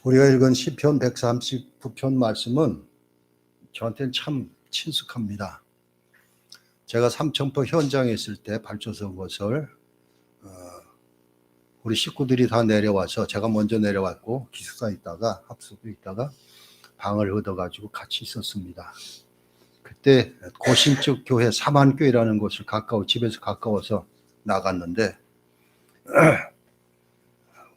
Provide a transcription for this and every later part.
우리가 읽은 시편 139편 말씀은 저한테는 참 친숙합니다. 제가 삼천포 현장에 있을 때 발초서 것을 우리 식구들이 다 내려와서, 제가 먼저 내려왔고 기숙사에 있다가 합숙에 있다가 방을 얻어가지고 같이 있었습니다. 그때 고신적 교회 사만교회라는 곳을 집에서 가까워서 나갔는데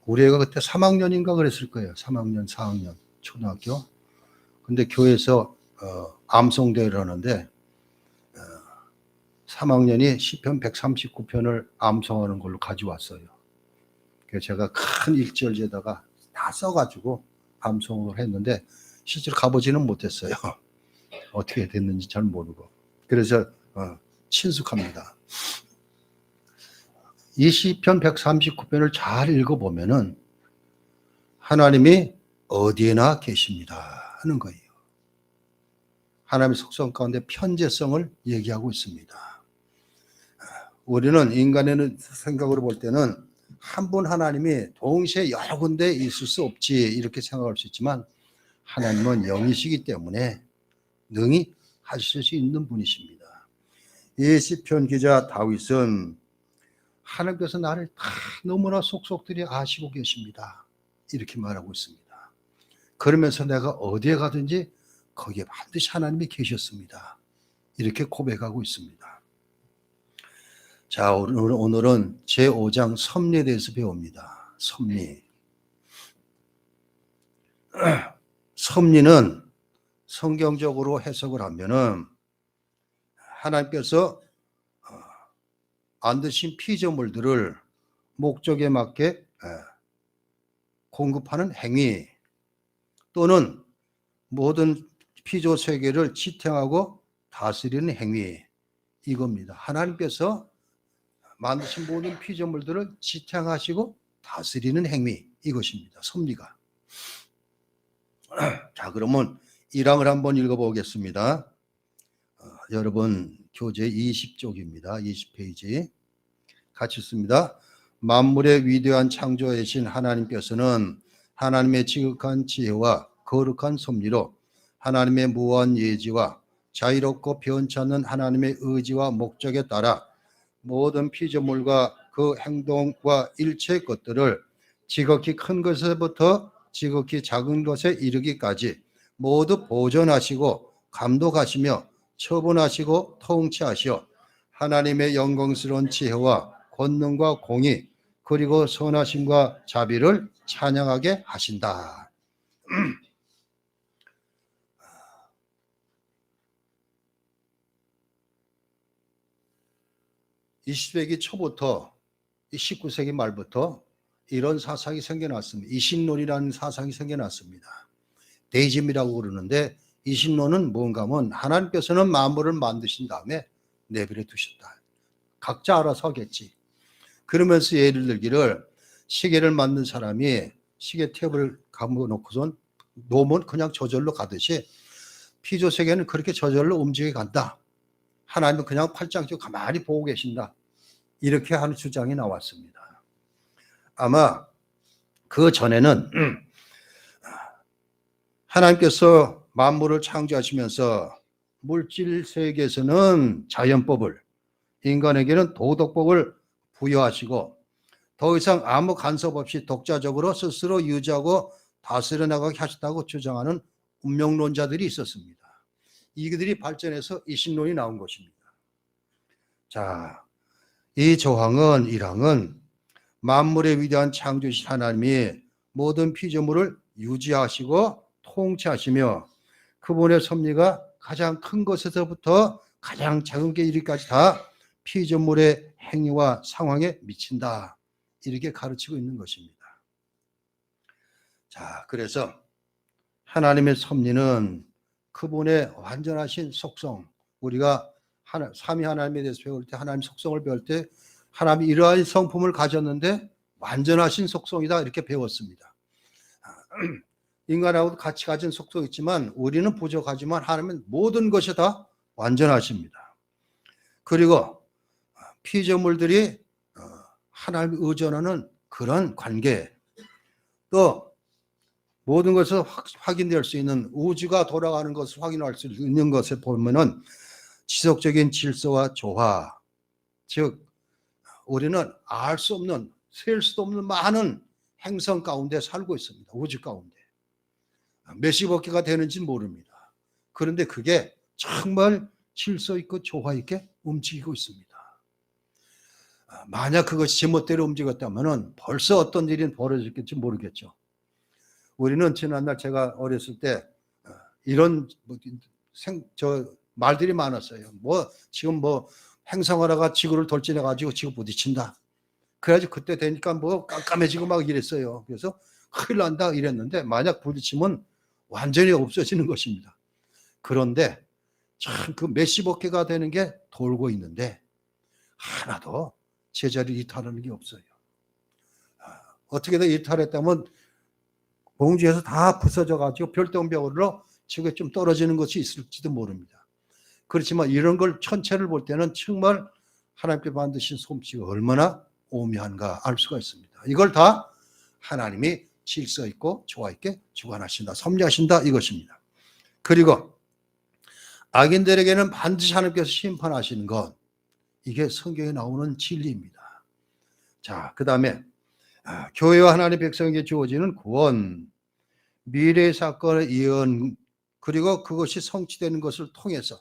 우리 애가 그때 3학년인가 그랬을 거예요. 3학년, 4학년 초등학교. 근데 교회에서 암송대회를 하는데 3학년이 시편 139편을 암송하는 걸로 가져왔어요. 그래서 제가 큰 일절지에다가 다 써가지고 암송을 했는데 실제로 가보지는 못했어요. 어떻게 됐는지 잘 모르고. 그래서 친숙합니다. 이 시편 139편을 잘 읽어보면은 하나님이 어디에나 계십니다 하는 거예요. 하나님의 속성 가운데 편재성을 얘기하고 있습니다. 우리는 인간의 생각으로 볼 때는 한 분 하나님이 동시에 여러 군데 있을 수 없지 이렇게 생각할 수 있지만 하나님은 영이시기 때문에 능히 하실 수 있는 분이십니다. 이 시편 기자 다윗은 하나님께서 나를 다 너무나 속속들이 아시고 계십니다 이렇게 말하고 있습니다. 그러면서 내가 어디에 가든지 거기에 반드시 하나님이 계셨습니다 이렇게 고백하고 있습니다. 자, 오늘은 제5장 섭리에 대해서 배웁니다. 섭리. 섭리는 성경적으로 해석을 하면은 하나님께서 안 드신 피조물들을 목적에 맞게 공급하는 행위 또는 모든 피조 세계를 지탱하고 다스리는 행위 이겁니다. 하나님께서 만드신 모든 피조물들을 지탱하시고 다스리는 행위 이것입니다. 섭리가. 자, 그러면 1항을 한번 읽어보겠습니다. 여러분 교재 20쪽입니다. 20페이지 같이 읽습니다. 만물의 위대한 창조이신 하나님께서는 하나님의 지극한 지혜와 거룩한 섭리로 하나님의 무한 예지와 자유롭고 변찮는 하나님의 의지와 목적에 따라 모든 피조물과 그 행동과 일체의 것들을 지극히 큰 것에부터 지극히 작은 것에 이르기까지 모두 보존하시고 감독하시며 처분하시고 통치하시어 하나님의 영광스러운 지혜와 권능과 공의 그리고 선하심과 자비를 찬양하게 하신다. 20세기 초부터 19세기 말부터 이런 사상이 생겨났습니다. 이신론이라는 사상이 생겨났습니다. 데이즘이라고 그러는데 이신론은 뭔가 하면 하나님께서는 만물을 만드신 다음에 내버려 두셨다. 각자 알아서 하겠지. 그러면서 예를 들기를 시계를 만든 사람이 시계 탭을 감아놓고선 놓으면 그냥 저절로 가듯이 피조 세계는 그렇게 저절로 움직여 간다. 하나님은 그냥 팔짱 끼고 가만히 보고 계신다. 이렇게 하는 주장이 나왔습니다. 아마 그 전에는 하나님께서 만물을 창조하시면서 물질 세계에서는 자연법을, 인간에게는 도덕법을 부여하시고 더 이상 아무 간섭 없이 독자적으로 스스로 유지하고 다스려 나가게 하셨다고 주장하는 운명론자들이 있었습니다. 이들이 발전해서 이신론이 나온 것입니다. 자, 이 조항은 1항은 만물의 위대한 창조주신 하나님이 모든 피조물을 유지하시고 통치하시며 그분의 섭리가 가장 큰 것에서부터 가장 작은 게 이르기까지 다 피조물의 행위와 상황에 미친다. 이렇게 가르치고 있는 것입니다. 자, 그래서 하나님의 섭리는 그분의 완전하신 속성, 우리가 삼위 하나님에 대해서 배울 때 하나님 속성을 배울 때 하나님이 이러한 성품을 가졌는데 완전하신 속성이다 이렇게 배웠습니다. 인간하고도 같이 가진 속성이 있지만 우리는 부족하지만 하나님은 모든 것이 다 완전하십니다. 그리고 피조물들이 하나님을 의존하는 그런 관계, 또 모든 것을 확인될 수 있는 우주가 돌아가는 것을 확인할 수 있는 것에 보면은 지속적인 질서와 조화, 즉 우리는 알 수 없는, 셀 수도 없는 많은 행성 가운데 살고 있습니다. 우주 가운데. 몇십억 개가 되는지 모릅니다. 그런데 그게 정말 질서 있고 조화 있게 움직이고 있습니다. 만약 그것이 제멋대로 움직였다면 벌써 어떤 일이 벌어졌겠지 모르겠죠. 우리는 지난날 제가 어렸을 때 이런 말들이 많았어요. 지금 행성하나가 지구를 돌진해 가지고 지구 부딪힌다. 그래가지고 그때 되니까 깜깜해지고 막 이랬어요. 그래서 큰일 난다 이랬는데 만약 부딪히면 완전히 없어지는 것입니다. 그런데 참 그 몇십억 개가 되는 게 돌고 있는데 하나도 제자리를 이탈하는 게 없어요. 어떻게든 이탈했다면 공중에서 다 부서져 가지고 별똥별로 지구에 좀 떨어지는 것이 있을지도 모릅니다. 그렇지만 이런 걸 전체를 볼 때는 정말 하나님께 만드신 솜씨가 얼마나 오묘한가 알 수가 있습니다. 이걸 다 하나님이 질서 있고 조화 있게 주관하신다, 섭리하신다 이것입니다. 그리고 악인들에게는 반드시 하나님께서 심판하시는 것, 이게 성경에 나오는 진리입니다. 자, 그 다음에 교회와 하나님의 백성에게 주어지는 구원, 미래의 사건의 예언, 그리고 그것이 성취되는 것을 통해서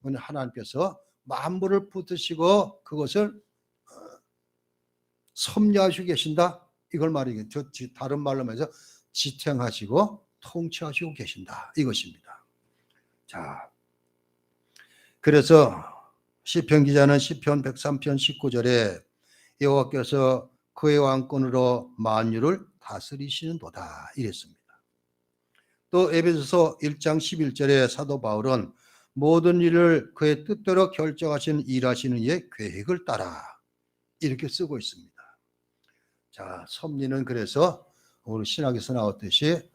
하나님께서 만물을 붙드시고 그것을 섭리하시고 계신다. 이걸 말이겠죠. 다른 말로 말해서 지탱하시고 통치하시고 계신다. 이것입니다. 자, 그래서 시편 기자는 시편 103편 19절에 여호와께서 그의 왕권으로 만유를 다스리시는도다 이랬습니다. 또 에베소서 1장 11절에 사도 바울은 모든 일을 그의 뜻대로 결정하시는 일하시는 이의 계획을 따라 이렇게 쓰고 있습니다. 자, 섭리는 그래서 오늘 신학에서 나왔듯이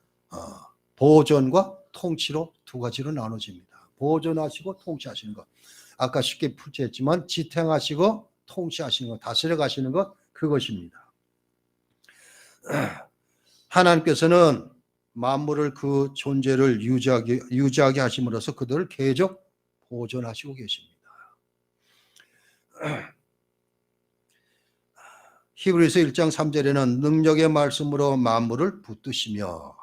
보존과 통치로 두 가지로 나눠집니다. 보존하시고 통치하시는 것. 아까 쉽게 풀이했지만 지탱하시고 통치하시는 것, 다스려 가시는 것, 그것입니다. 하나님께서는 만물을 그 존재를 유지하게 하심으로써 그들을 계속 보존하시고 계십니다. 히브리서 1장 3절에는 능력의 말씀으로 만물을 붙드시며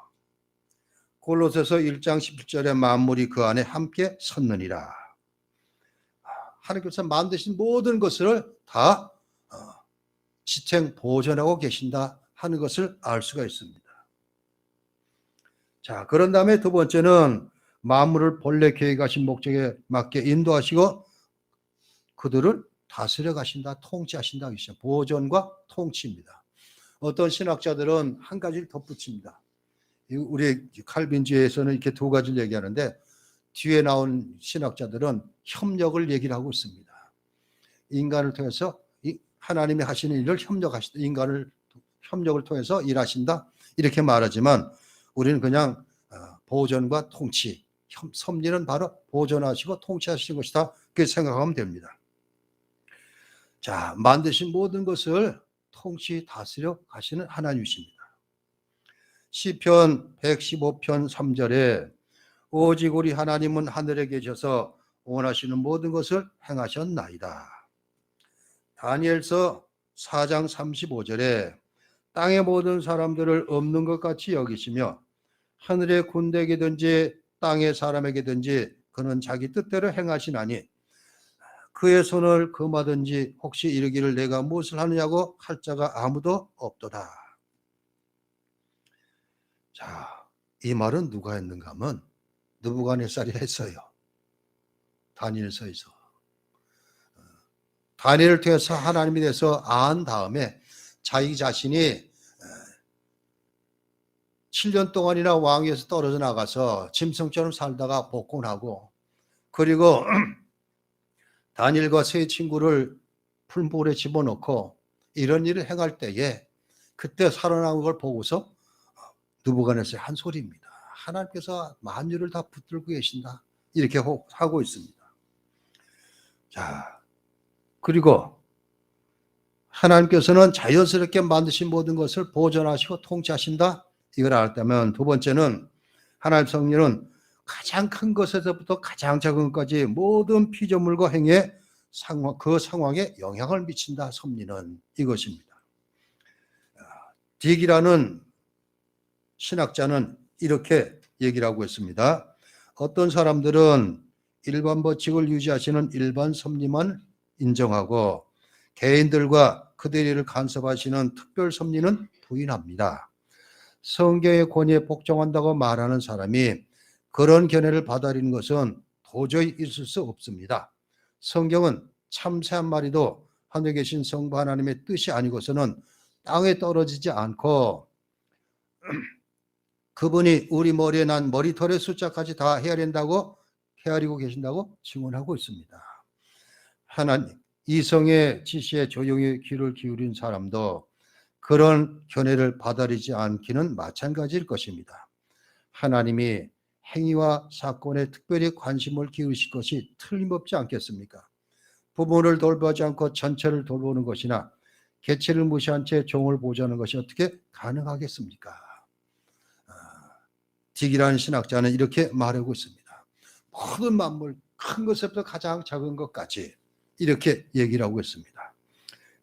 골로새서 1장 17절에 만물이 그 안에 함께 섰느니라. 하나님께서 만드신 모든 것을 다 지탱 보존하고 계신다 하는 것을 알 수가 있습니다. 자, 그런 다음에 두 번째는 만물을 본래 계획하신 목적에 맞게 인도하시고 그들을 다스려 가신다, 통치하신다. 보존과 통치입니다. 어떤 신학자들은 한 가지를 덧붙입니다. 우리 칼빈주의에서는 이렇게 두 가지를 얘기하는데 뒤에 나온 신학자들은 협력을 얘기를 하고 있습니다. 인간을 통해서 하나님이 하시는 일을 협력하신다. 협력을 통해서 일하신다. 이렇게 말하지만 우리는 그냥 보존과 통치, 섭리는 바로 보존하시고 통치하시는 것이다. 그렇게 생각하면 됩니다. 자, 만드신 모든 것을 통치 다스려 가시는 하나님이십니다. 시편 115편 3절에 오직 우리 하나님은 하늘에 계셔서 원하시는 모든 것을 행하셨나이다. 다니엘서 4장 35절에 땅의 모든 사람들을 없는 것 같이 여기시며 하늘의 군대에게든지 땅의 사람에게든지 그는 자기 뜻대로 행하시나니 그의 손을 금하든지 혹시 이르기를 내가 무엇을 하느냐고 할 자가 아무도 없도다. 자, 이 말은 누가 했는가 하면 느부갓네살이 했어요. 다니엘서에서. 다니엘을 통해서 하나님에 대해서 안 다음에 자기 자신이 7년 동안이나 왕위에서 떨어져 나가서 짐승처럼 살다가 복권하고 그리고 다니엘과 세 친구를 풀무불에 집어넣고 이런 일을 행할 때에 그때 살아남은 걸 보고서 느부갓네살이 한 소리입니다. 하나님께서 만유를 다 붙들고 계신다. 이렇게 하고 있습니다. 자, 그리고 하나님께서는 자연스럽게 만드신 모든 것을 보존하시고 통치하신다. 이걸 알았다면, 두 번째는 하나님 섭리는 가장 큰 것에서부터 가장 작은 것까지 모든 피조물과 행위에 그 상황에 영향을 미친다. 섭리는 이것입니다. 딕이라는 신학자는 이렇게 얘기를 하고 있습니다. 어떤 사람들은 일반 법칙을 유지하시는 일반 섭리만 인정하고 개인들과 그들의 일을 간섭하시는 특별 섭리는 부인합니다. 성경의 권위에 복종한다고 말하는 사람이 그런 견해를 받아들이는 것은 도저히 있을 수 없습니다. 성경은 참새 한 마리도 하늘에 계신 성부 하나님의 뜻이 아니고서는 땅에 떨어지지 않고 그분이 우리 머리에 난 머리털의 숫자까지 다 헤아리고 계신다고 증언하고 있습니다. 하나님, 이성의 지시에 조용히 귀를 기울인 사람도 그런 견해를 받아들이지 않기는 마찬가지일 것입니다. 하나님이 행위와 사건에 특별히 관심을 기울이실 것이 틀림없지 않겠습니까? 부모를 돌보지 않고 전체를 돌보는 것이나 개체를 무시한 채 종을 보좌하는 것이 어떻게 가능하겠습니까? 딕이라는 신학자는 이렇게 말하고 있습니다. 모든 만물, 큰 것부터 가장 작은 것까지 이렇게 얘기를 하고 있습니다.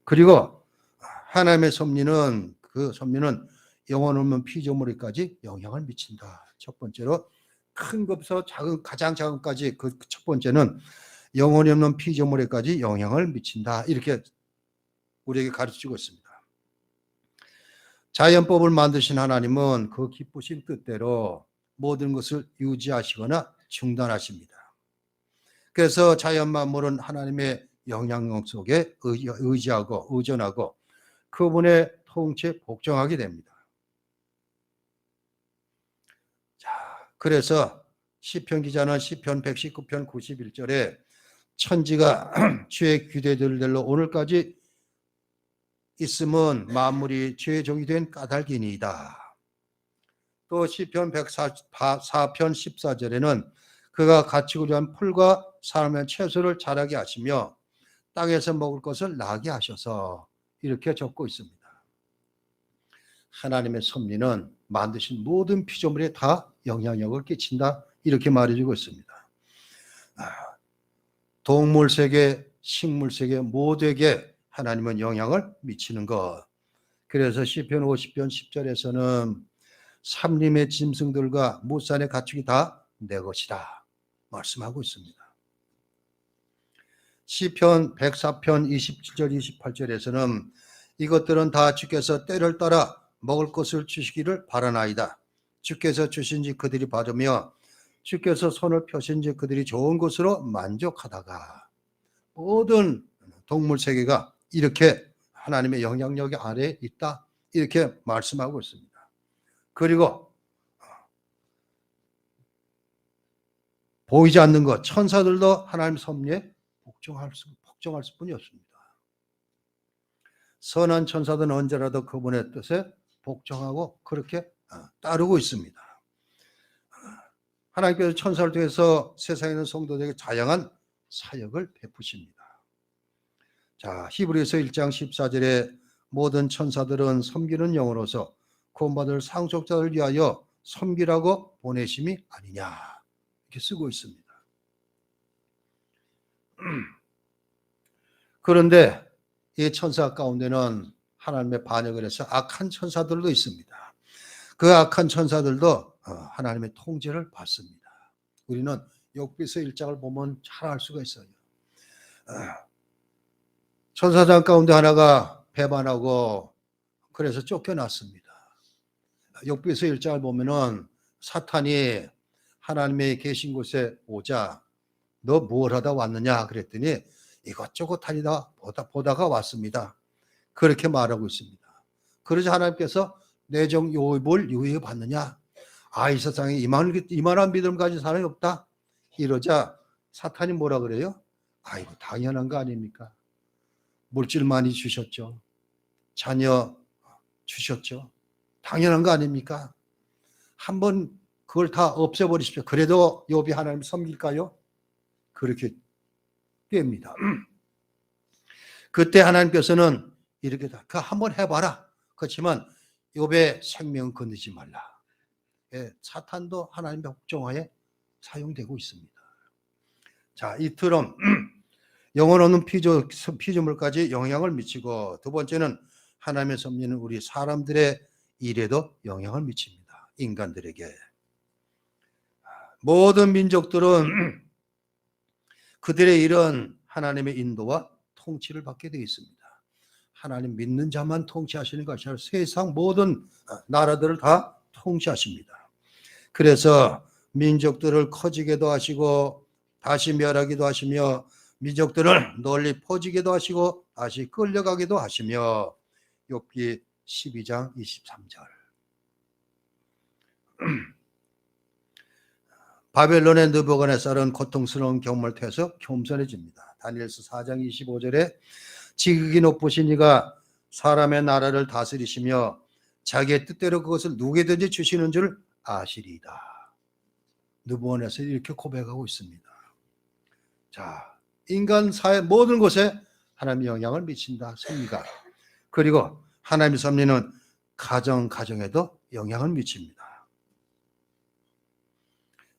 그리고 하나님의 섭리는, 그 섭리는 영혼 없는 피조물에까지 영향을 미친다. 첫 번째로 큰 것부터 가장 작은 것까지, 그 첫 번째는 영혼이 없는 피조물에까지 영향을 미친다. 이렇게 우리에게 가르치고 있습니다. 자연법을 만드신 하나님은 그 기쁘신 뜻대로 모든 것을 유지하시거나 중단하십니다. 그래서 자연 만물은 하나님의 영향력 속에 의지하고 의존하고 그분의 통치에 복종하게 됩니다. 자, 그래서 시편 기자는 시편 119편 91절에 천지가 주의 규례들 대로 오늘까지 있음은 만물이 죄의 종이 된 까닭이니이다. 또 시편 104편 14절에는 그가 가축을 위한 풀과 사람의 채소를 자라게 하시며 땅에서 먹을 것을 나게 하셔서 이렇게 적고 있습니다. 하나님의 섭리는 만드신 모든 피조물에 다 영향력을 끼친다. 이렇게 말해주고 있습니다. 동물 세계, 식물 세계 모두에게 하나님은 영향을 미치는 것. 그래서 시편 50편 10절에서는 삼림의 짐승들과 무산의 가축이 다 내 것이다 말씀하고 있습니다. 시편 104편 27절 28절에서는 이것들은 다 주께서 때를 따라 먹을 것을 주시기를 바라나이다. 주께서 주신지 그들이 받으며 주께서 손을 펴신지 그들이 좋은 것으로 만족하다가, 모든 동물 세계가 이렇게 하나님의 영향력 아래에 있다. 이렇게 말씀하고 있습니다. 그리고 보이지 않는 것, 천사들도 하나님 섭리에 복종할 수뿐이 없습니다. 선한 천사들은 언제라도 그분의 뜻에 복종하고 그렇게 따르고 있습니다. 하나님께서 천사를 통해서 세상에 있는 성도들에게 다양한 사역을 베푸십니다. 자, 히브리서 1장 14절에 모든 천사들은 섬기는 영으로서 구원받을 상속자를 위하여 섬기라고 보내심이 아니냐 이렇게 쓰고 있습니다. 그런데 이 천사 가운데는 하나님의 반역을 해서 악한 천사들도 있습니다. 그 악한 천사들도 하나님의 통제를 받습니다. 우리는 욥기서 1장을 보면 잘 알 수가 있어요. 천사장 가운데 하나가 배반하고 그래서 쫓겨났습니다. 욥기서 1장을 보면은 사탄이 하나님의 계신 곳에 오자 너 뭘 하다 왔느냐 그랬더니 이것저것 다니다 보다가 왔습니다. 그렇게 말하고 있습니다. 그러자 하나님께서 내 종 욥을 유익 받느냐? 이 세상에 이만한 믿음 가진 사람이 없다. 이러자 사탄이 뭐라 그래요? 이거 당연한 거 아닙니까? 물질 많이 주셨죠. 자녀 주셨죠. 당연한 거 아닙니까? 한번 그걸 다 없애버리십시오. 그래도 욥이 하나님 섬길까요? 그렇게 깹니다. 그때 하나님께서는 이렇게 그 한번 해봐라. 그렇지만 욥의 생명 건드지 말라. 예, 사탄도 하나님의 복종하에 사용되고 있습니다. 자, 이처럼 영혼 없는 피조물까지 영향을 미치고, 두 번째는 하나님의 섭리는 우리 사람들의 일에도 영향을 미칩니다. 인간들에게. 모든 민족들은 그들의 일은 하나님의 인도와 통치를 받게 되어 있습니다. 하나님 믿는 자만 통치하시는 것이 아니라 세상 모든 나라들을 다 통치하십니다. 그래서 민족들을 커지게도 하시고 다시 멸하기도 하시며, 민족들을 널리 퍼지게도 하시고 다시 끌려가기도 하시며. 욥기 12장 23절. 바벨론의 느부갓네살은 고통스러운 경험을 통해서 겸손해집니다. 다니엘서 4장 25절에 지극히 높으신 이가 사람의 나라를 다스리시며 자기의 뜻대로 그것을 누구에든지 주시는 줄 아시리이다. 느부갓네살이 이렇게 고백하고 있습니다. 자, 인간 사회 모든 곳에 하나님의 영향을 미친다, 섭리가. 그리고 하나님의 섭리는 가정에도 영향을 미칩니다.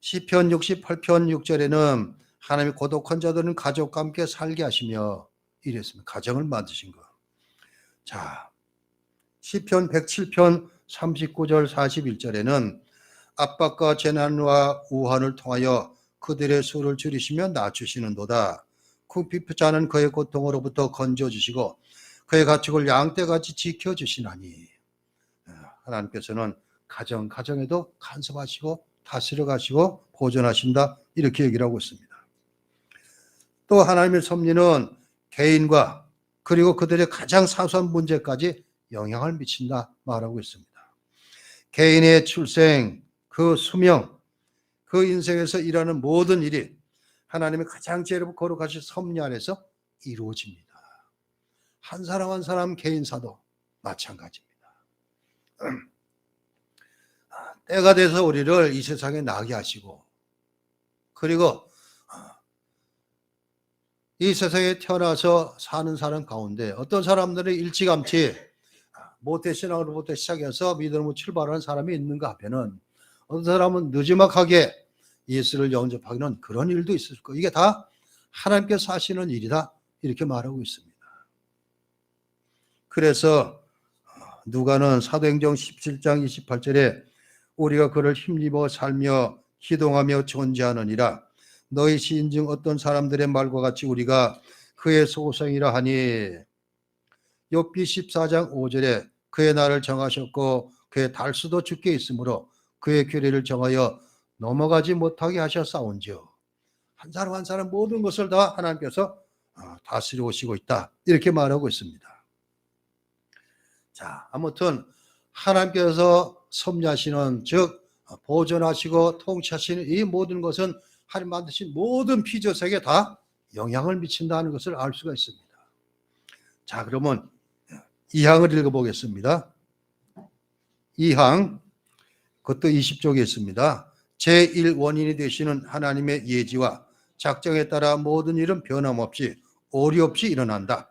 시편 68편 6절에는 하나님이 고독한 자들은 가족과 함께 살게 하시며 이랬습니다. 가정을 만드신 거. 자, 시편 107편 39절 41절에는 압박과 재난과 우환을 통하여 그들의 수를 줄이시며 낮추시는도다. 궁핍자는 그의 고통으로부터 건져주시고 그의 가축을 양떼같이 지켜주시나니. 하나님께서는 가정에도 간섭하시고 다스려 가시고 보존하신다, 이렇게 얘기를 하고 있습니다. 또 하나님의 섭리는 개인과 그리고 그들의 가장 사소한 문제까지 영향을 미친다 말하고 있습니다. 개인의 출생, 그 수명, 그 인생에서 일하는 모든 일이 하나님의 가장 제일 거룩하신 섭리 안에서 이루어집니다. 한 사람 한 사람 개인사도 마찬가지입니다. 때가 돼서 우리를 이 세상에 나게 하시고, 그리고 이 세상에 태어나서 사는 사람 가운데 어떤 사람들이 일찌감치 모태신앙으로부터 시작해서 믿음으로 출발하는 사람이 있는가 하면은, 어떤 사람은 늦지막하게 예수를 영접하기는 그런 일도 있을 거예요. 이게 다 하나님께서 하시는 일이다, 이렇게 말하고 있습니다. 그래서 누가는 사도행전 17장 28절에 우리가 그를 힘입어 살며 기동하며 존재하느니라. 너희 시인중 어떤 사람들의 말과 같이 우리가 그의 소생이라 하니. 욥기 14장 5절에 그의 날을 정하셨고 그의 달수도 주께 있으므로 그의 규례를 정하여 넘어가지 못하게 하셨사온지요. 한 사람 한 사람 모든 것을 다 하나님께서 다스려 오시고 있다, 이렇게 말하고 있습니다. 자, 아무튼 하나님께서 섭리하시는, 즉 보존하시고 통치하시는 이 모든 것은 하나님 만드신 모든 피조세계에 다 영향을 미친다는 것을 알 수가 있습니다. 자, 그러면 2항을 읽어보겠습니다. 2항, 그것도 20쪽에 있습니다. 제1원인이 되시는 하나님의 예지와 작정에 따라 모든 일은 변함없이 오류 없이 일어난다.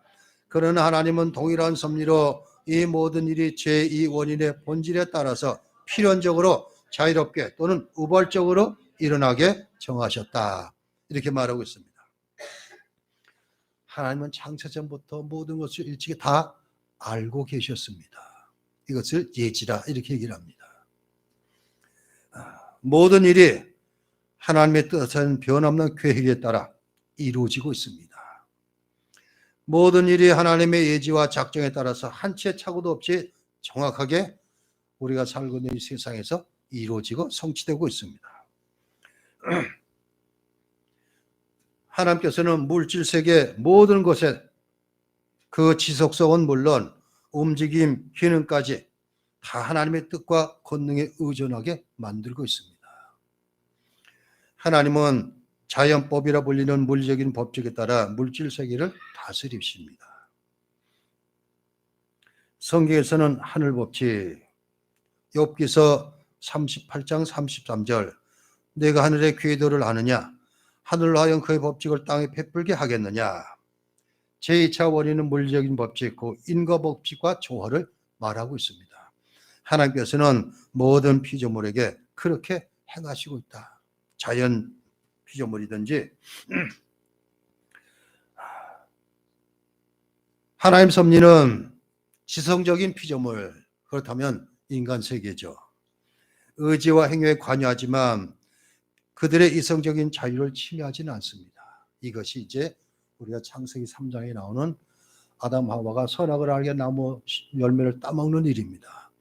그러나 하나님은 동일한 섭리로 이 모든 일이 제2원인의 본질에 따라서 필연적으로 자유롭게 또는 우발적으로 일어나게 정하셨다, 이렇게 말하고 있습니다. 하나님은 창세전부터 모든 것을 일찍이 다 알고 계셨습니다. 이것을 예지라, 이렇게 얘기를 합니다. 모든 일이 하나님의 뜻은 변함없는 계획에 따라 이루어지고 있습니다. 모든 일이 하나님의 예지와 작정에 따라서 한 치의 착오도 없이 정확하게 우리가 살고 있는 이 세상에서 이루어지고 성취되고 있습니다. 하나님께서는 물질 세계 모든 것에 그 지속성은 물론 움직임, 기능까지 다 하나님의 뜻과 권능에 의존하게 만들고 있습니다. 하나님은 자연법이라 불리는 물리적인 법칙에 따라 물질 세계를 다스리십니다. 성경에서는 하늘 법칙, 욥기서 38장 33절, 내가 하늘의 궤도를 아느냐, 하늘로 하여 그의 법칙을 땅에 베풀게 하겠느냐. 제2차 원인은 물리적인 법칙, 그 인과 법칙과 조화를 말하고 있습니다. 하나님께서는 모든 피조물에게 그렇게 행하시고 있다. 자연 피조물이든지 하나님 섭리는 지성적인 피조물, 그렇다면 인간 세계죠. 의지와 행위에 관여하지만 그들의 이성적인 자유를 침해하지는 않습니다. 이것이 이제 우리가 창세기 3장에 나오는 아담 하와가 선악을 알게 나무 열매를 따먹는 일입니다.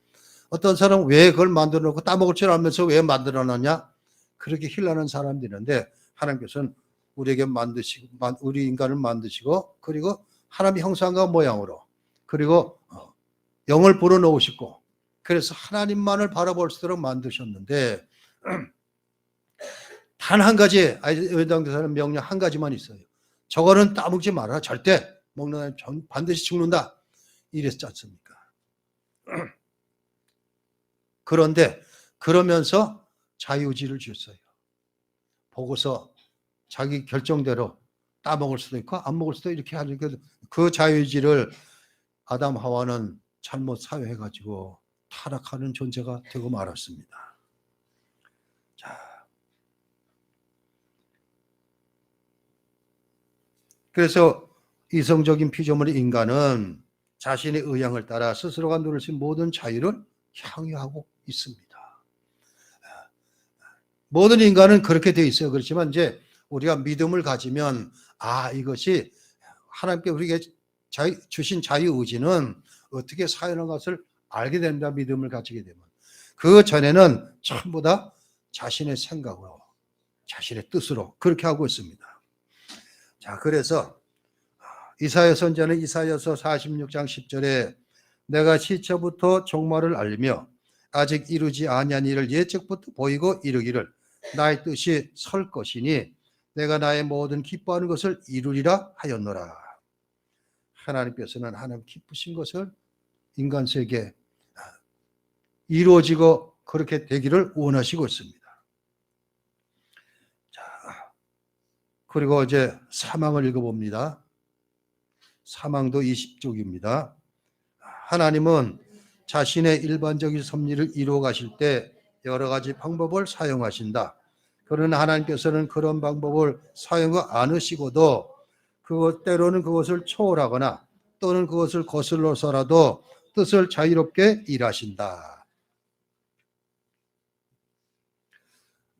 어떤 사람은 왜 그걸 만들어 놓고 따먹을 줄 알면서 왜 만들어 놨냐? 그렇게 힐나는 사람들이 있는데 하나님께서는 우리에게 만드시고 우리 인간을 만드시고 그리고 하나님의 형상과 모양으로 그리고 영을 불어넣으시고 그래서 하나님만을 바라볼 수 있도록 만드셨는데 단 한 가지 해당되는 명령 한 가지만 있어요. 저거는 따먹지 마라. 절대 먹는 사람 반드시 죽는다. 이랬지 않습니까? 그런데 그러면서 자유의지를 줬어요. 보고서 자기 결정대로 따먹을 수도 있고 안 먹을 수도 이렇게 하니까 그 자유의지를 아담 하와는 잘못 사용해가지고 타락하는 존재가 되고 말았습니다. 자, 그래서 이성적인 피조물의 인간은 자신의 의향을 따라 스스로가 누릴 수 있는 모든 자유를 향유하고 있습니다. 모든 인간은 그렇게 되어 있어요. 그렇지만 이제 우리가 믿음을 가지면 이것이 하나님께 우리에게 주신 자유의지는 어떻게 사용하는 것을 알게 된다. 믿음을 가지게 되면 그 전에는 전부 다 자신의 생각으로 자신의 뜻으로 그렇게 하고 있습니다. 자, 그래서 이사야 선지자는 이사야서 46장 10절에 내가 시초부터 종말을 알리며 아직 이루지 아니한 일을 예측부터 보이고 이르기를 나의 뜻이 설 것이니 내가 나의 모든 기뻐하는 것을 이루리라 하였노라. 하나님께서는 하나님 기쁘신 것을 인간 세계에 이루어지고 그렇게 되기를 원하시고 있습니다. 자, 그리고 이제 사망을 읽어봅니다. 사망도 20쪽입니다. 하나님은 자신의 일반적인 섭리를 이루어 가실 때 여러 가지 방법을 사용하신다. 그러나 하나님께서는 그런 방법을 사용하지 않으시고도 때로는 그것을 초월하거나 또는 그것을 거슬러서라도 뜻을 자유롭게 일하신다.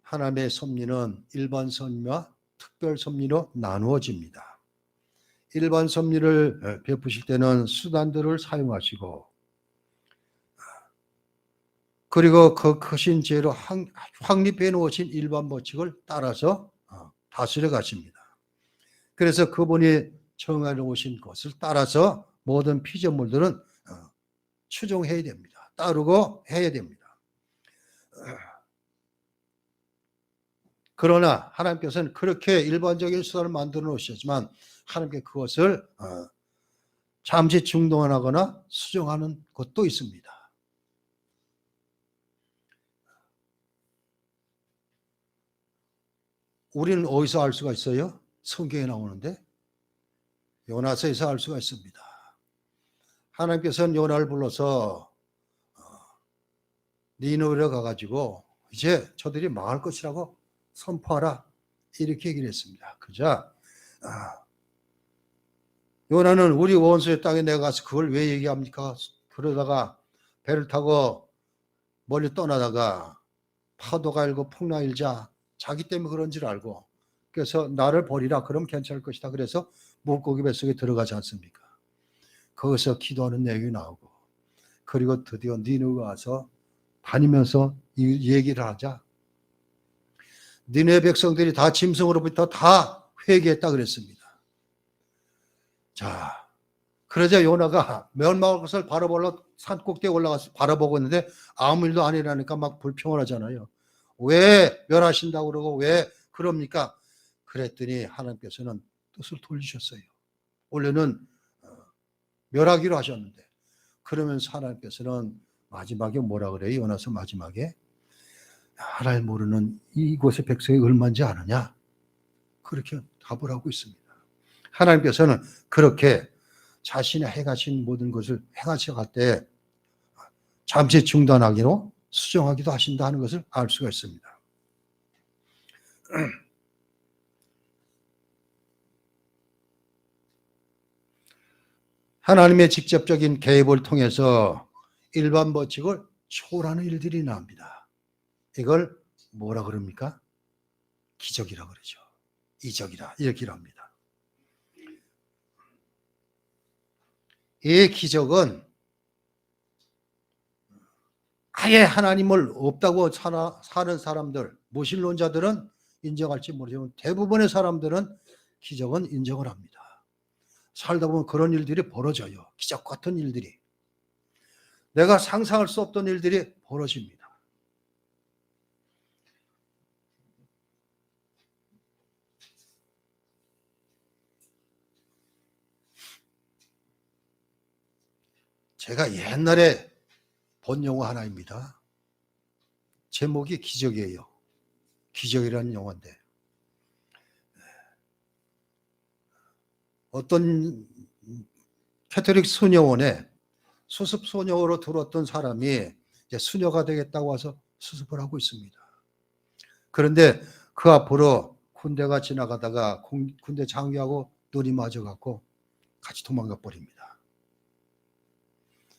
하나님의 섭리는 일반 섭리와 특별 섭리로 나누어집니다. 일반 섭리를 베푸실 때는 수단들을 사용하시고 그리고 그 크신 죄로 확립해 놓으신 일반 법칙을 따라서 다스려 가십니다. 그래서 그분이 정해 놓으신 것을 따라서 모든 피조물들은 추종해야 됩니다. 따르고 해야 됩니다. 그러나 하나님께서는 그렇게 일반적인 수단을 만들어 놓으셨지만 하나님께 그것을 잠시 중단하거나 수정하는 것도 있습니다. 우리는 어디서 알 수가 있어요? 성경에 나오는데 요나서에서 알 수가 있습니다. 하나님께서는 요나를 불러서 니느웨로 가가지고 이제 저들이 망할 것이라고 선포하라 이렇게 얘기를 했습니다. 그자 요나는 우리 원수의 땅에 내가 가서 그걸 왜 얘기합니까? 그러다가 배를 타고 멀리 떠나다가 파도가 일고 풍랑이 일자 자기 때문에 그런 줄 알고 그래서 나를 버리라 그럼 괜찮을 것이다. 그래서 물고기 뱃속에 들어가지 않습니까? 거기서 기도하는 내용이 나오고 그리고 드디어 니느웨 와서 다니면서 이 얘기를 하자 니느웨 백성들이 다 짐승으로부터 다 회개했다 그랬습니다. 자, 그러자 요나가 멸망할 것을 바라보러 산 꼭대기에 올라가서 바라보고 있는데 아무 일도 안 일어나니까 막 불평하잖아요. 왜 멸하신다고 그러고 왜 그럽니까? 그랬더니 하나님께서는 뜻을 돌리셨어요. 원래는 멸하기로 하셨는데 그러면서 하나님께서는 마지막에 뭐라 그래요? 요나서 마지막에 하나님 모르는 이곳의 백성이 얼마인지 아느냐? 그렇게 답을 하고 있습니다. 하나님께서는 그렇게 자신의 행하신 모든 것을 행하셔갈 때 잠시 중단하기로 수정하기도 하신다 하는 것을 알 수가 있습니다. 하나님의 직접적인 개입을 통해서 일반 법칙을 초월하는 일들이 납니다. 이걸 뭐라 그럽니까? 기적이라 그러죠. 이적이라 이렇게 합니다. 이 기적은 아예 하나님을 없다고 사는 사람들, 무신론자들은 인정할지 모르지만 대부분의 사람들은 기적은 인정을 합니다. 살다 보면 그런 일들이 벌어져요. 기적 같은 일들이. 내가 상상할 수 없던 일들이 벌어집니다. 제가 옛날에 본 영화 하나입니다. 제목이 기적이에요. 기적이라는 영화인데 어떤 캐톨릭 수녀원에 수습 소녀로 들어왔던 사람이 이제 수녀가 되겠다고 와서 수습을 하고 있습니다. 그런데 그 앞으로 군대가 지나가다가 군대 장교하고 눈이 맞아갖고 같이 도망가 버립니다.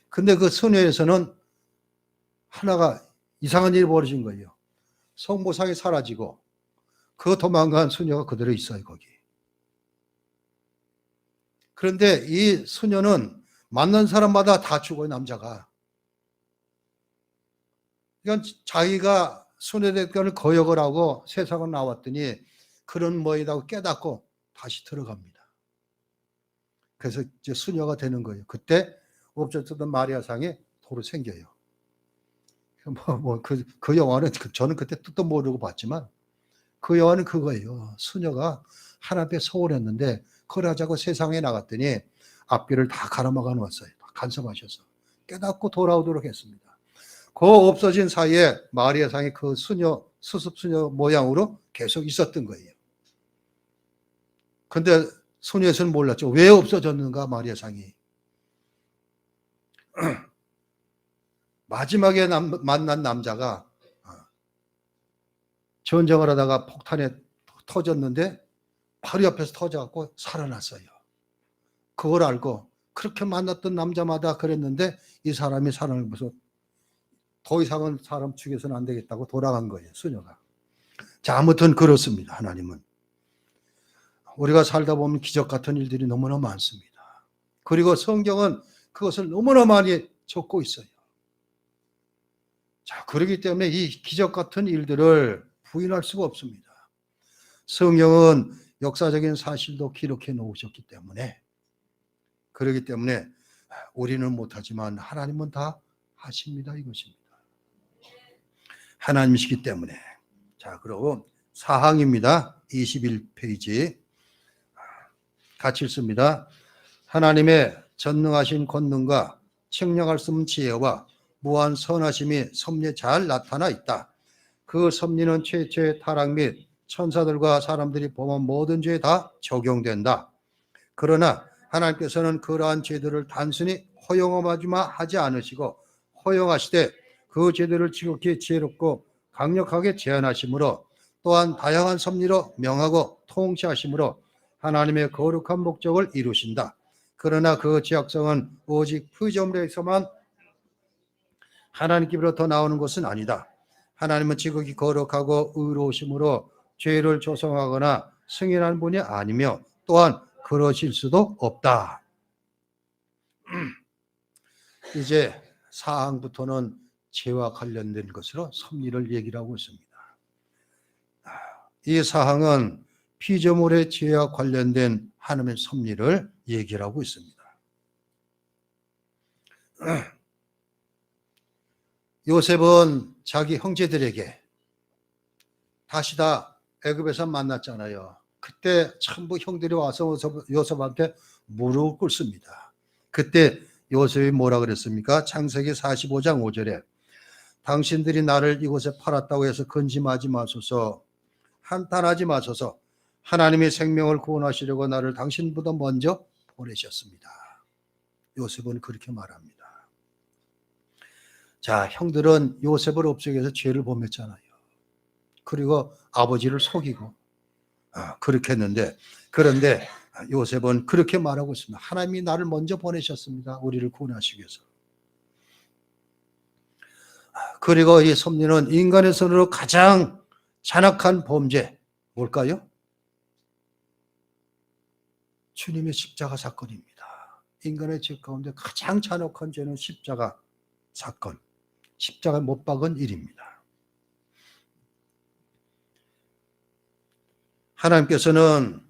근데 그 수녀에서는 하나가 이상한 일이 벌어진 거예요. 성모상이 사라지고 그 도망간 수녀가 그대로 있어요, 거기. 그런데 이 수녀는 만난 사람마다 다 죽어요, 남자가. 그러니까 자기가 순회대권을 거역을 하고 세상을 나왔더니 그런 뭐이라고 깨닫고 다시 들어갑니다. 그래서 이제 수녀가 되는 거예요. 그때 없어졌던 마리아상이 도로 생겨요. 그 영화는 저는 그때 뜻도 모르고 봤지만 그 영화는 그거예요. 수녀가 하나님께 소원했는데 그걸 하자고 세상에 나갔더니 앞길을 다 가로막아 놓았어요. 간섭하셔서 깨닫고 돌아오도록 했습니다. 그 없어진 사이에 마리아상이 그 수녀, 수습수녀 모양으로 계속 있었던 거예요. 근데 수녀에서는 몰랐죠. 왜 없어졌는가, 마리아상이. 마지막에 만난 남자가 전쟁을 하다가 폭탄에 터졌는데 바로 옆에서 터져갖고 살아났어요. 그걸 알고 그렇게 만났던 남자마다 그랬는데 이 사람이 살아나면서 더 이상은 사람 죽여서는 안 되겠다고 돌아간 거예요, 수녀가. 자, 아무튼 그렇습니다, 하나님은. 우리가 살다 보면 기적 같은 일들이 너무나 많습니다. 그리고 성경은 그것을 너무나 많이 적고 있어요. 자, 그렇기 때문에 이 기적 같은 일들을 부인할 수가 없습니다. 성경은 역사적인 사실도 기록해 놓으셨기 때문에, 그렇기 때문에 우리는 못하지만 하나님은 다 하십니다, 이것입니다. 하나님이시기 때문에. 자, 그리고 사항입니다. 21페이지 같이 읽습니다. 하나님의 전능하신 권능과 책령할 수 없는 지혜와 무한 선하심이 섭리에 잘 나타나 있다. 그 섭리는 최초의 타락 및 천사들과 사람들이 범한 모든 죄에 다 적용된다. 그러나 하나님께서는 그러한 죄들을 단순히 허용하지만 하지 않으시고 허용하시되 그 죄들을 지극히 지혜롭고 강력하게 제한하심으로 또한 다양한 섭리로 명하고 통치하심으로 하나님의 거룩한 목적을 이루신다. 그러나 그 죄악성은 오직 피조물에서만 하나님께로부터 나오는 것은 아니다. 하나님은 지극히 거룩하고 의로우심으로 죄를 조성하거나 승인하는 분이 아니며 또한 그러실 수도 없다. 이제 사항부터는 죄와 관련된 것으로 섭리를 얘기를 하고 있습니다. 이 사항은 피조물의 죄와 관련된 하나님의 섭리를 얘기를 하고 있습니다. 요셉은 자기 형제들에게 다시 다 애굽에서 만났잖아요. 그때 전부 형들이 와서 요셉한테 무릎을 꿇습니다. 그때 요셉이 뭐라 그랬습니까? 창세기 45장 5절에 당신들이 나를 이곳에 팔았다고 해서 근심하지 마소서, 한탄하지 마소서. 하나님의 생명을 구원하시려고 나를 당신보다 먼저 보내셨습니다. 요셉은 그렇게 말합니다. 자, 형들은 요셉을 없애기 위해서 죄를 범했잖아요. 그리고 아버지를 속이고 그렇게 했는데, 그런데 요셉은 그렇게 말하고 있습니다. 하나님이 나를 먼저 보내셨습니다. 우리를 구원하시기 위해서. 그리고 이 섭리는 인간의 손으로 가장 잔악한 범죄, 뭘까요? 주님의 십자가 사건입니다. 인간의 죄 가운데 가장 잔혹한 죄는 십자가 사건, 십자가에 못 박은 일입니다. 하나님께서는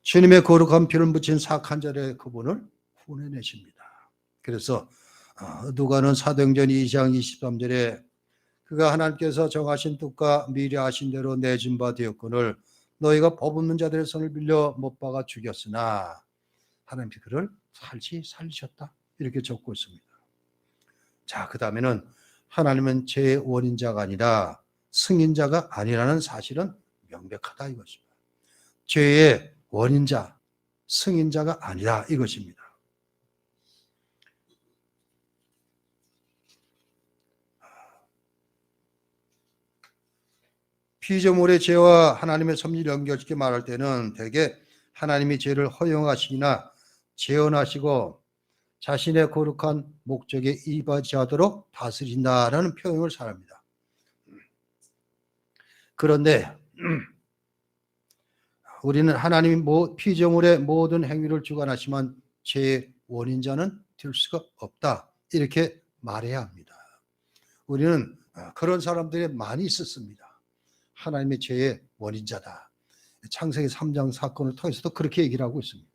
주님의 거룩한 피를 묻힌 사악한 자의 그분을 구원해내십니다. 그래서 누가는 사도행전 2장 23절에 그가 하나님께서 정하신 뜻과 미리 아신 대로 내준 바 되었거늘 너희가 법 없는 자들의 손을 빌려 못 박아 죽였으나 하나님께서 그를 살리셨다. 이렇게 적고 있습니다. 자, 그 다음에는 하나님은 죄의 원인자가 아니라 승인자가 아니라는 사실은 명백하다 이것입니다. 죄의 원인자, 승인자가 아니라 이것입니다. 피조물의 죄와 하나님의 섭리를 연결시켜 말할 때는 대개 하나님이 죄를 허용하시거나 재현하시고 자신의 거룩한 목적에 이바지하도록 다스린다라는 표현을 사용합니다. 그런데 우리는 하나님이 피조물의 모든 행위를 주관하시면 죄의 원인자는 될 수가 없다. 이렇게 말해야 합니다. 우리는 그런 사람들이 많이 있었습니다. 하나님의 죄의 원인자다. 창세기 3장 사건을 통해서도 그렇게 얘기를 하고 있습니다.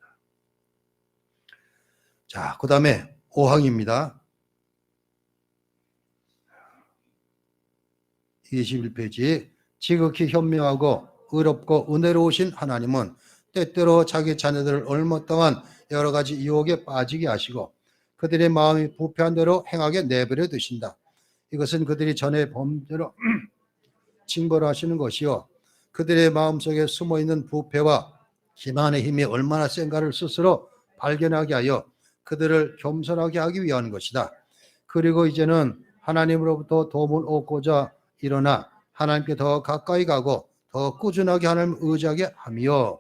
자, 그 다음에 5항입니다. 21페이지. 지극히 현명하고 의롭고 은혜로우신 하나님은 때때로 자기 자녀들을 얼마 동안 여러 가지 유혹에 빠지게 하시고 그들의 마음이 부패한 대로 행하게 내버려 두신다. 이것은 그들이 전에 범죄로 징벌하시는 것이요 그들의 마음속에 숨어있는 부패와 기만의 힘이 얼마나 센가를 스스로 발견하게 하여 그들을 겸손하게 하기 위한 것이다. 그리고 이제는 하나님으로부터 도움을 얻고자 일어나 하나님께 더 가까이 가고 더 꾸준하게 하나님을 의지하게 하며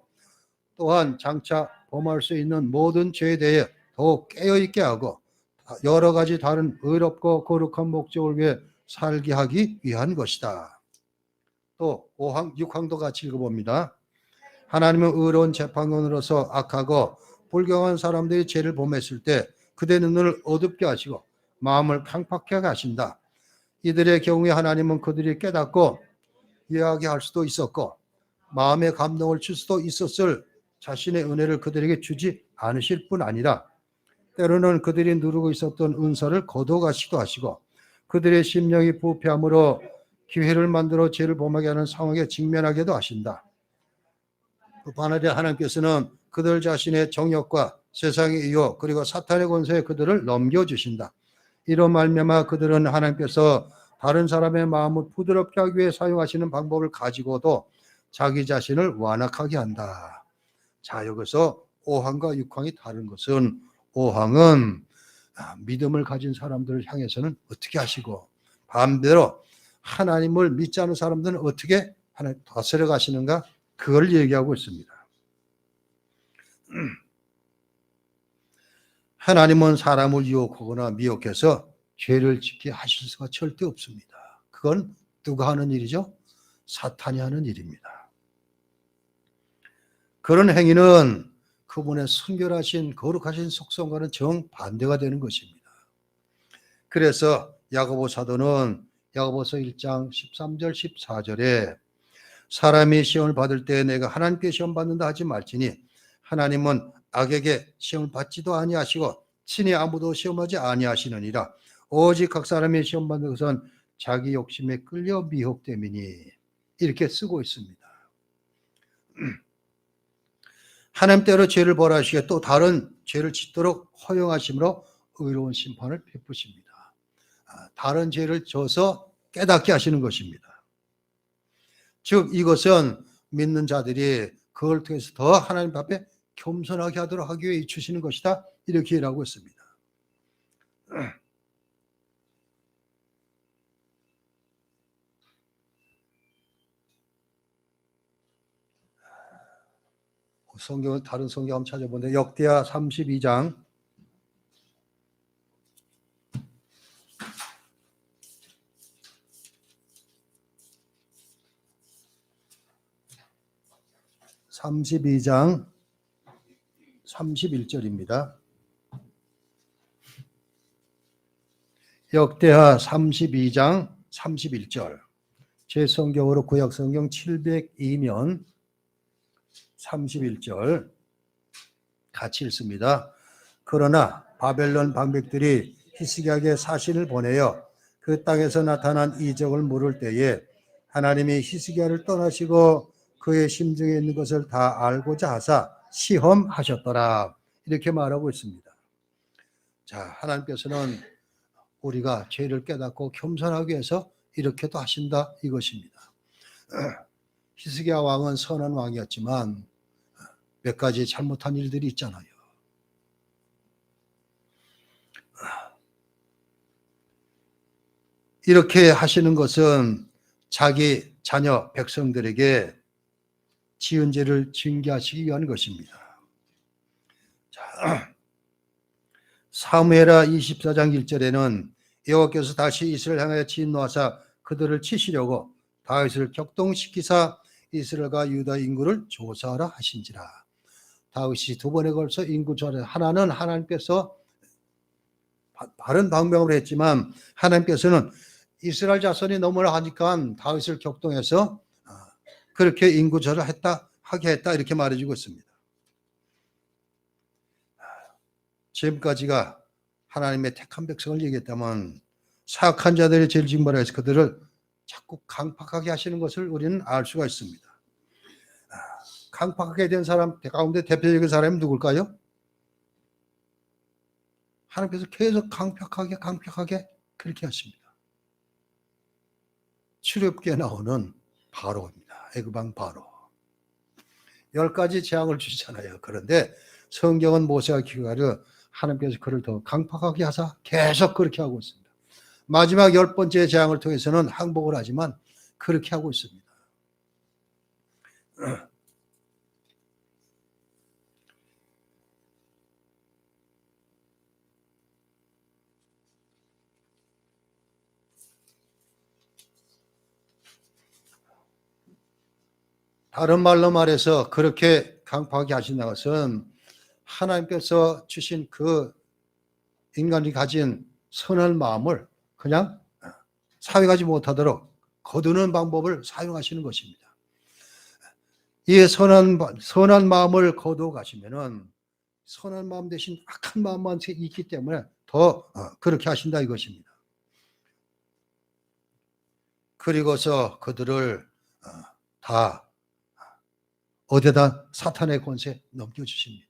또한 장차 범할 수 있는 모든 죄에 대해 더욱 깨어있게 하고 여러 가지 다른 의롭고 거룩한 목적을 위해 살게 하기 위한 것이다. 또 5항, 6항도 같이 읽어봅니다. 하나님은 의로운 재판관으로서 악하고 불경한 사람들이 죄를 범했을 때 그들의 눈을 어둡게 하시고 마음을 팽팽하게 하신다. 이들의 경우에 하나님은 그들이 깨닫고 이해하게 할 수도 있었고 마음의 감동을 줄 수도 있었을 자신의 은혜를 그들에게 주지 않으실 뿐 아니라 때로는 그들이 누르고 있었던 은사를 거둬가시기도 하시고 그들의 심령이 부패함으로 기회를 만들어 죄를 범하게 하는 상황에 직면하게도 하신다. 반면에 하나님께서는 그들 자신의 정욕과 세상의 유혹 그리고 사탄의 권세에 그들을 넘겨주신다. 이로 말미암아 그들은 하나님께서 다른 사람의 마음을 부드럽게 하기 위해 사용하시는 방법을 가지고도 자기 자신을 완악하게 한다. 자, 여기서 5항과 6항이 다른 것은 5항은 믿음을 가진 사람들을 향해서는 어떻게 하시고 반대로 하나님을 믿지 않은 사람들은 어떻게 하나님 다스려 가시는가 그걸 얘기하고 있습니다. 하나님은 사람을 유혹하거나 미혹해서 죄를 짓게 하실 수가 절대 없습니다. 그건 누가 하는 일이죠? 사탄이 하는 일입니다. 그런 행위는 그분의 순결하신 거룩하신 속성과는 정반대가 되는 것입니다. 그래서 야고보 사도는 야고보서 1장 13절 14절에 사람이 시험을 받을 때 내가 하나님께 시험 받는다 하지 말지니 하나님은 악에게 시험을 받지도 아니하시고 친히 아무도 시험하지 아니하시느니라. 오직 각 사람이 시험 받는 것은 자기 욕심에 끌려 미혹됨이니 이렇게 쓰고 있습니다. 하나님대로 죄를 벌하시게 또 다른 죄를 짓도록 허용하심으로 의로운 심판을 베푸십니다. 다른 죄를 져서 깨닫게 하시는 것입니다. 즉 이것은 믿는 자들이 그걸 통해서 더 하나님 앞에 겸손하게 하도록 하기 위해 주시는 것이다. 이렇게 일하고 있습니다. 성경은 다른 성경 한번 찾아보는데 역대하 32장 32장 31절입니다. 역대하 32장 31절. 제 성경으로 구약 성경 702면 31절 같이 읽습니다. 그러나 바벨론 방백들이 히스기야에게 사신을 보내어 그 땅에서 나타난 이적을 물을 때에 하나님이 히스기야를 떠나시고 그의 심중에 있는 것을 다 알고자 하사 시험하셨더라. 이렇게 말하고 있습니다. 자, 하나님께서는 우리가 죄를 깨닫고 겸손하기 위해서 이렇게도 하신다 이것입니다. 히스기야 왕은 선한 왕이었지만 몇 가지 잘못한 일들이 있잖아요. 이렇게 하시는 것은 자기 자녀 백성들에게 지은 죄를 징계하시기 위한 것입니다. 자, 사무엘하 24장 1절에는 여호와께서 다시 이스라엘 향하여 진노하사 그들을 치시려고 다윗을 격동시키사 이스라엘과 유다 인구를 조사하라 하신지라. 다윗이 두 번에 걸쳐 인구 조사를 하나는 하나님께서 바른 방법으로 했지만 하나님께서는 이스라엘 자손이 너무나 하니까 다윗을 격동해서 그렇게 인구 조사를 하게 했다 이렇게 말해주고 있습니다. 지금까지가 하나님의 택한 백성을 얘기했다면 사악한 자들의 죄를 징벌해서 그들을 자꾸 강팍하게 하시는 것을 우리는 알 수가 있습니다. 강팍하게 된 사람 가운데 대표적인 사람이 누굴까요? 하나님께서 계속 강팍하게 그렇게 하십니다. 출애굽기에 나오는 바로입니다. 애굽왕 바로. 10가지 재앙을 주시잖아요. 그런데 성경은 모세가 기록하려 하나님께서 그를 더 강팍하게 하사 계속 그렇게 하고 있습니다. 마지막 10번째 재앙을 통해서는 항복을 하지만 그렇게 하고 있습니다. 다른 말로 말해서 그렇게 강팍하게 하신다는 것은 하나님께서 주신 그 인간이 가진 선한 마음을 그냥 사용하지 못하도록 거두는 방법을 사용하시는 것입니다. 이 선한 마음을 거두어 가시면은 선한 마음 대신 악한 마음만 있기 때문에 더 그렇게 하신다 이것입니다. 그리고서 그들을 다 어디다 사탄의 권세에 넘겨주십니다.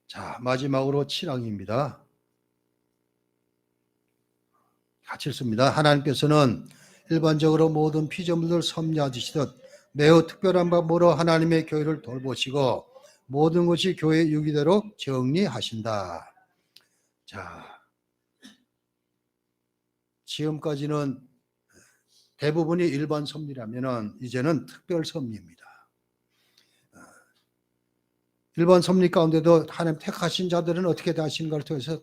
자, 마지막으로 7항입니다. 같이 읽습니다. 하나님께서는 일반적으로 모든 피조물들 섭리하시듯 매우 특별한 방법으로 하나님의 교회를 돌보시고 모든 것이 교회의 유기대로 정리하신다. 자, 지금까지는 대부분이 일반 섭리라면 이제는 특별 섭리입니다. 일반 섭리 가운데도 하나님 택하신 자들은 어떻게 하시는가를 통해서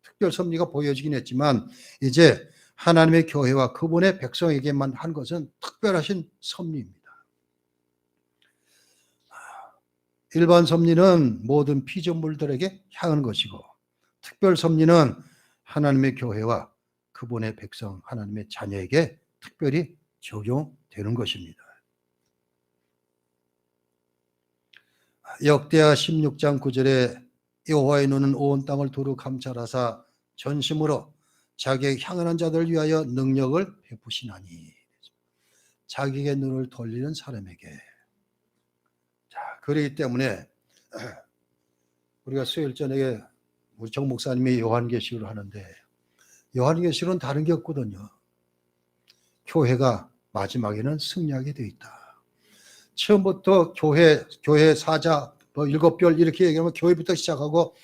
특별 섭리가 보여지긴 했지만 이제 하나님의 교회와 그분의 백성에게만 한 것은 특별하신 섭리입니다. 일반 섭리는 모든 피조물들에게 향하는 것이고 특별 섭리는 하나님의 교회와 그분의 백성, 하나님의 자녀에게 특별히 적용되는 것입니다. 역대하 16장 9절에 여호와의 눈은 온 땅을 두루 감찰하사 전심으로 자기에게 향하는 자들을 위하여 능력을 베푸시나니. 자기의 눈을 돌리는 사람에게. 자, 그렇기 때문에 우리가 수요일 저녁에 우리 정 목사님이 요한계시록을 하는데 요한계시록은 다른 게 없거든요. 교회가 마지막에는 승리하게 되어 있다. 처음부터 교회 사자, 일곱 별 이렇게 얘기하면 교회부터 시작하고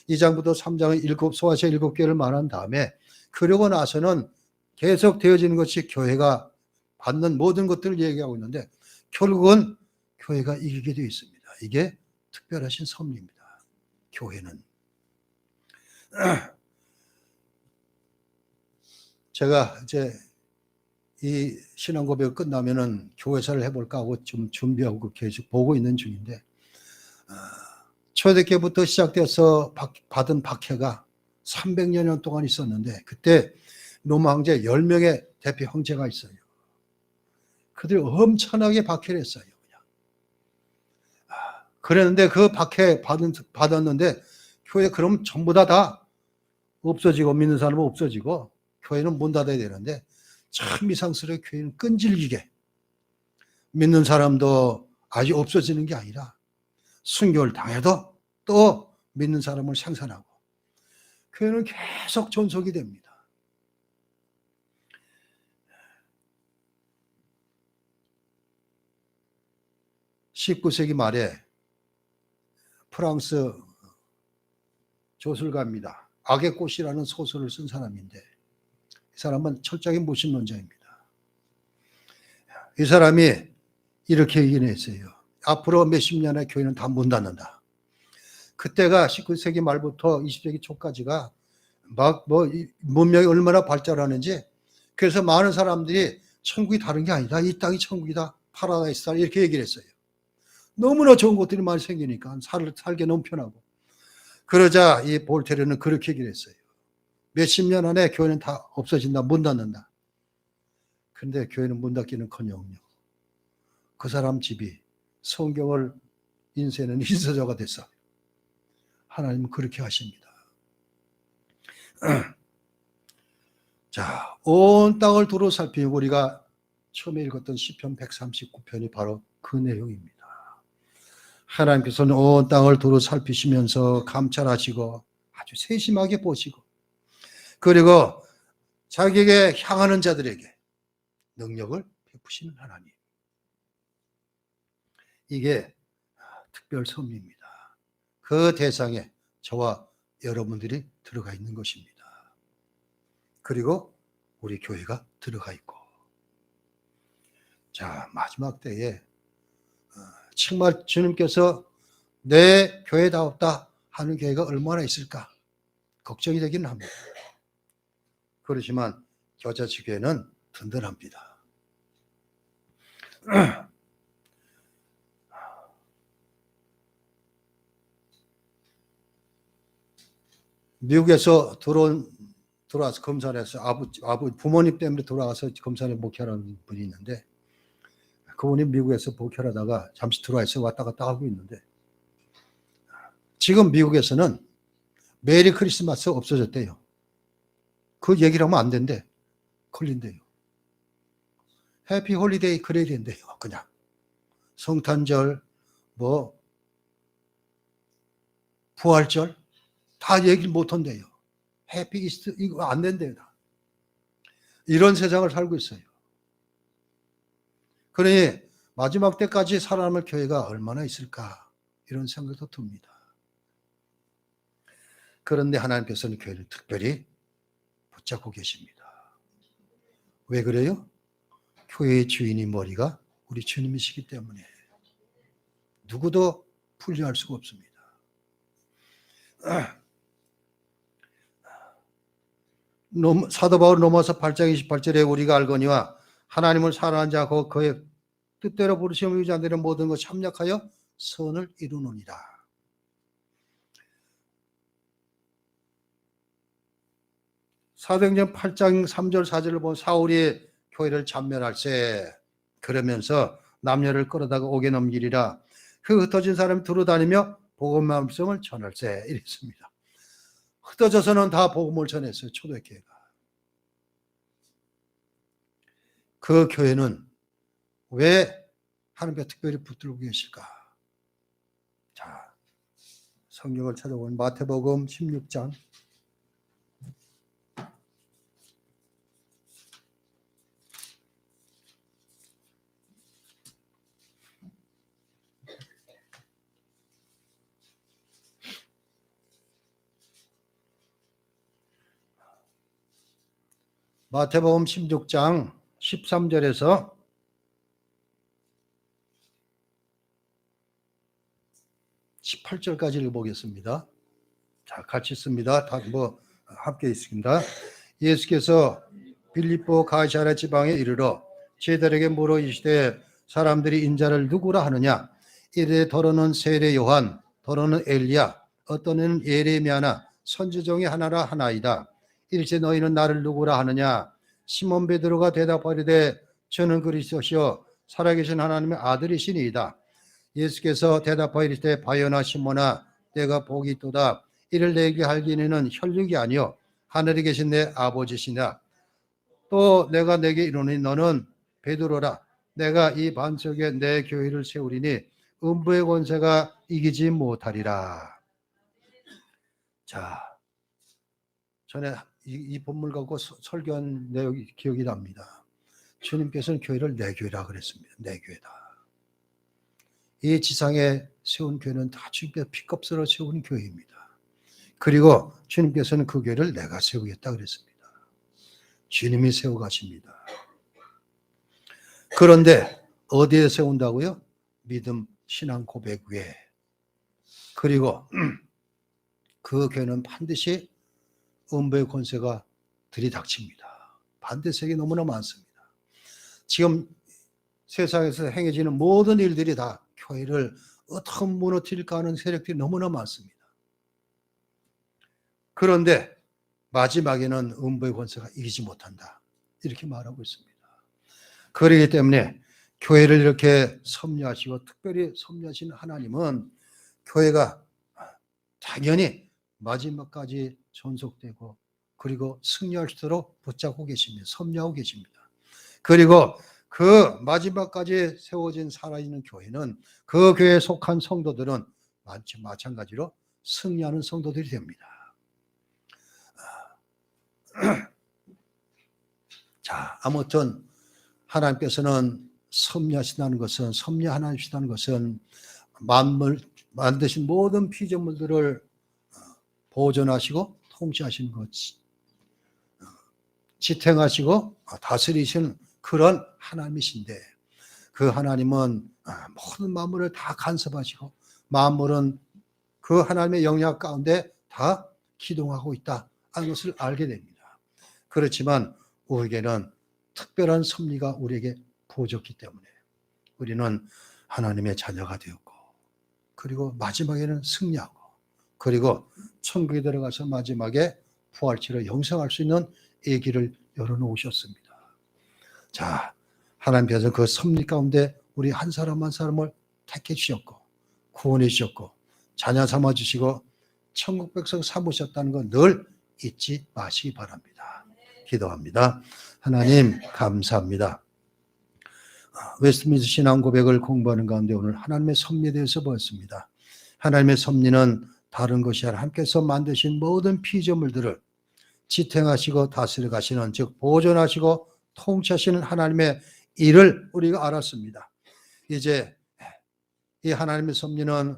2장부터 3장은 소아시아 7개를 말한 다음에 그러고 나서는 계속 되어지는 것이 교회가 받는 모든 것들을 얘기하고 있는데 결국은 교회가 이기게 되어 있습니다. 이게 특별하신 섭리입니다. 교회는. 제가 이제 이 신앙 고백 끝나면은 교회사를 해볼까 하고 좀 준비하고 계속 보고 있는 중인데, 초대교부터 시작돼서 받은 박해가 300여 년 동안 있었는데, 그때 로마 황제 10명의 대표 형제가 있어요. 그들이 엄청나게 박해를 했어요. 그냥. 그랬는데 그 박해 받았는데 교회 그럼 전부 다 없어지고 믿는 사람은 없어지고 교회는 문 닫아야 되는데 참 이상스럽게 교회는 끈질기게 믿는 사람도 아직 없어지는 게 아니라 순교를 당해도 또 믿는 사람을 생산하고 교회는 계속 존속이 됩니다. 19세기 말에 프랑스 조술가입니다. 악의 꽃이라는 소설을 쓴 사람인데 이 사람은 철저하게 무신론자입니다. 이 사람이 이렇게 얘기를 했어요. 앞으로 몇십 년의 교회는 다 문 닫는다. 그때가 19세기 말부터 20세기 초까지가 문명이 얼마나 발달하는지, 그래서 많은 사람들이 천국이 다른 게 아니다. 이 땅이 천국이다. 파라다이스다. 이렇게 얘기를 했어요. 너무나 좋은 것들이 많이 생기니까 살기 너무 편하고. 그러자 이 볼테르는 그렇게 얘기를 했어요. 몇십 년 안에 교회는 다 없어진다. 문 닫는다. 그런데 교회는 문 닫기는커녕 그 사람 집이 성경을 인쇄는 인쇄자가 됐어. 하나님은 그렇게 하십니다. 자, 온 땅을 두루 살피고 우리가 처음에 읽었던 시편 139편이 바로 그 내용입니다. 하나님께서는 온 땅을 두루 살피시면서 감찰하시고 아주 세심하게 보시고 그리고 자기에게 향하는 자들에게 능력을 베푸시는 하나님. 이게 특별 섭리입니다. 그 대상에 저와 여러분들이 들어가 있는 것입니다. 그리고 우리 교회가 들어가 있고. 자, 마지막 때에 정말 주님께서 내 교회다웠다 하는 교회가 얼마나 있을까 걱정이 되기는 합니다. 그렇지만 겨자치 교회는 든든합니다. 미국에서 들어와서 검사를 했어요. 부모님 때문에 돌아가서 검사를 목회하는 분이 있는데 그분이 미국에서 목회를 하다가 잠시 들어와서 왔다 갔다 하고 있는데 지금 미국에서는 메리 크리스마스 없어졌대요. 그 얘기를 하면 안 된대. 걸린대요. 해피 홀리데이 그래야 된대요. 그냥 성탄절 부활절 다 얘기를 못 한대요. 해피 이스트 이거 안 된대요. 다. 이런 세상을 살고 있어요. 그러니 마지막 때까지 살아남을 교회가 얼마나 있을까 이런 생각도 듭니다. 그런데 하나님께서는 교회를 특별히 붙잡고 계십니다. 왜 그래요? 교회의 주인이 머리가 우리 주님이시기 때문에 누구도 분리할 수가 없습니다. 사도 바울 로마서 8장 28절에 우리가 알거니와 하나님을 사랑하는 자 곧 그의 뜻대로 부르심을 의지하는 모든 것 참약하여 선을 이루느니라. 사도행전 8장 3절 4절을 보면 사울이 교회를 참멸할세 그러면서 남녀를 끌어다가 옥에 넘기리라. 그 흩어진 사람이 두루다니며 복음 말씀을 전할세 이랬습니다. 흩어져서는 다 복음을 전했어요. 초대교회가. 그 교회는 왜 하나님께 특별히 붙들고 계실까? 자, 성경을 찾아보면 마태복음 16장 마태복음 16장 13절에서 18절까지 읽어보겠습니다. 자, 같이 씁니다. 다 함께 있습니다. 예수께서 빌립보 가이사랴 지방에 이르러 제자들에게 물어 이르시되 사람들이 인자를 누구라 하느냐? 이르되 더러는 세례 요한, 더러는 엘리야, 어떤 이는 예레미야나 선지 중에 하나라 하나이다. 이르시되 너희는 나를 누구라 하느냐? 시몬 베드로가 대답하리되 저는 그리스도시요 살아계신 하나님의 아들이시니이다. 예수께서 대답하여 이르시되 바요나 시몬아 내가 복이 있도다. 이를 내게 알기는 혈육이 아니요 하늘에 계신 내 아버지시냐. 또 내가 내게 이르노니 너는 베드로라. 내가 이 반석에 내 교회를 세우리니 음부의 권세가 이기지 못하리라. 자, 전에 이 본문을 갖고 설교한 내용이 기억이 납니다. 주님께서는 교회를 내 교회라 그랬습니다. 내 교회다. 이 지상에 세운 교회는 다 주님께서 피값으로 세운 교회입니다. 그리고 주님께서는 그 교회를 내가 세우겠다 그랬습니다. 주님이 세워가십니다. 그런데 어디에 세운다고요? 믿음, 신앙 고백 위에. 그리고 그 교회는 반드시 음부의 권세가 들이닥칩니다. 반대 세력이 너무나 많습니다. 지금 세상에서 행해지는 모든 일들이 다 교회를 어떻게 무너뜨릴까 하는 세력들이 너무나 많습니다. 그런데 마지막에는 음부의 권세가 이기지 못한다. 이렇게 말하고 있습니다. 그렇기 때문에 교회를 이렇게 섭리하시고 특별히 섭리하시는 하나님은 교회가 당연히 마지막까지 존속되고 그리고 승리할 수 있도록 붙잡고 계십니다. 섭리하고 계십니다. 그리고 그 마지막까지 세워진 살아있는 교회는 그 교회에 속한 성도들은 마찬가지로 승리하는 성도들이 됩니다. 자, 아무튼 하나님께서는 섭리하신다는 것은 섭리하시다는 것은 만물 만드신 모든 피조물들을 보존하시고 통치하시는 것, 지탱하시고 다스리시는 그런 하나님이신데 그 하나님은 모든 만물을 다 간섭하시고 만물은 그 하나님의 영향 가운데 다 기동하고 있다 하는 것을 알게 됩니다. 그렇지만 우리에게는 특별한 섭리가 우리에게 부어졌기 때문에 우리는 하나님의 자녀가 되었고 그리고 마지막에는 승리하고 그리고 천국에 들어가서 마지막에 부활체로 영생할 수 있는 이 길을 열어놓으셨습니다. 자, 하나님께서 그 섭리 가운데 우리 한 사람 한 사람을 택해 주셨고 구원해 주셨고 자녀 삼아 주시고 천국 백성 삼으셨다는 거 늘 잊지 마시기 바랍니다. 기도합니다. 하나님 감사합니다. 웨스트민스터 신앙 고백을 공부하는 가운데 오늘 하나님의 섭리에 대해서 보았습니다. 하나님의 섭리는 다른 것이 아니라 함께서 만드신 모든 피조물들을 지탱하시고 다스려 가시는 즉 보존하시고 통치하시는 하나님의 일을 우리가 알았습니다. 이제 이 하나님의 섭리는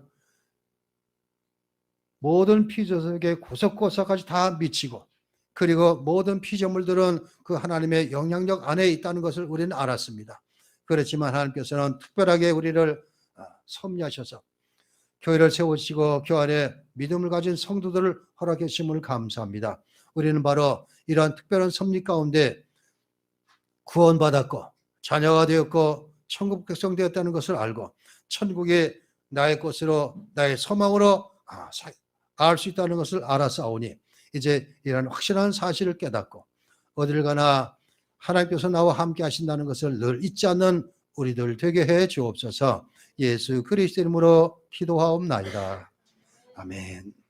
모든 피조물에게 구석구석까지 다 미치고 그리고 모든 피조물들은 그 하나님의 영향력 안에 있다는 것을 우리는 알았습니다. 그렇지만 하나님께서는 특별하게 우리를 섭리하셔서 교회를 세우시고 그 안에 믿음을 가진 성도들을 허락해 주심을 감사합니다. 우리는 바로 이러한 특별한 섭리 가운데 구원받았고 자녀가 되었고 천국 백성 되었다는 것을 알고 천국이 나의 것으로 나의 소망으로 알 수 있다는 것을 알았사오니 이제 이런 확실한 사실을 깨닫고 어딜 가나 하나님께서 나와 함께 하신다는 것을 늘 잊지 않는 우리들 되게 해 주옵소서. 예수 그리스도 이름으로 기도하옵나이다. 아멘.